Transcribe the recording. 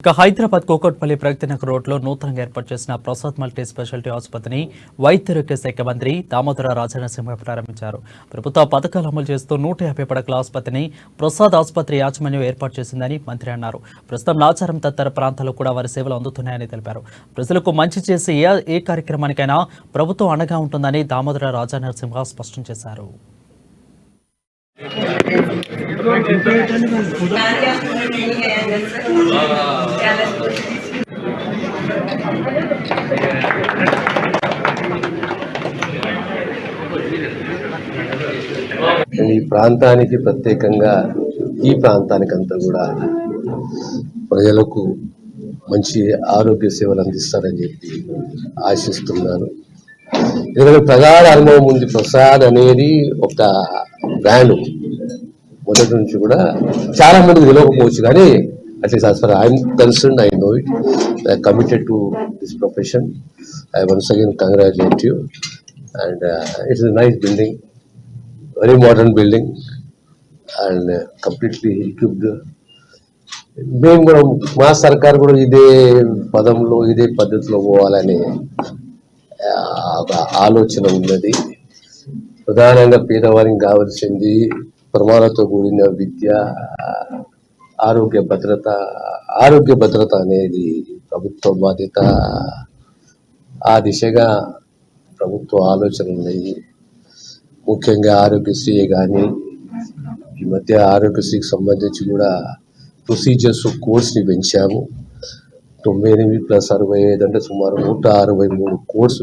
ఇక హైదరాబాద్ కోకట్పల్లి ప్రగతినగర్ రోడ్లో నూతనంగా ఏర్పాటు చేసిన ప్రసాద్ మల్టీ స్పెషాలిటీ ఆసుపత్రిని వైద్యారోగ్య శాఖ మంత్రి దామోదర రాజనరసింహ ప్రారంభించారు. ప్రభుత్వ పథకాలు అమలు చేస్తూ 150 పడకల ఆసుపత్రిని ప్రసాద్ ఆసుపత్రి యాజమాన్యం ఏర్పాటు చేసిందని మంత్రి అన్నారు. ప్రస్తుతం నాచారం తదితర ప్రాంతాల్లో కూడా వారి సేవలు అందుతున్నాయని తెలిపారు. ప్రజలకు మంచి చేసే ఏ కార్యక్రమానికైనా ప్రభుత్వం అండగా ఉంటుందని దామోదర రాజనరసింహ స్పష్టం చేశారు. ఈ ప్రాంతానికి ప్రత్యేకంగా ఈ ప్రాంతానికంతా కూడా ప్రజలకు మంచి ఆరోగ్య సేవలు అందిస్తారని చెప్పి ఆశిస్తున్నాను. ఎందుకంటే ప్రగాఢ అనుభవం ఉంది. ప్రసాద్ అనేది ఒక బ్రాండ్ మొదటి నుంచి కూడా చాలా మంది తెలియకపోవచ్చు, కానీ at least as for I'm concerned I know it. I committed to this profession. I once again congratulate you and it's a nice building, very modern building and completely equipped. మేము కూడా మా సర్కార్ కూడా ఇదే పదంలో ఇదే పద్ధతిలో పోవాలని ఒక ఆలోచన ఉన్నది. ప్రధానంగా పేదవారికి కావాల్సింది ప్రమాణాలతో కూడిన విద్య, ఆరోగ్య భద్రత అనేది ప్రభుత్వ బాధ్యత. ఆ దిశగా ప్రభుత్వ ఆలోచనలు ఉన్నాయి. ముఖ్యంగా ఆరోగ్యశ్రీ కానీ ఈ మధ్య ఆరోగ్యశ్రీకి సంబంధించి కూడా ప్రొసీజర్స్ కోర్స్ని పెంచాము. 98 + 65 అంటే సుమారు 163 కోర్సు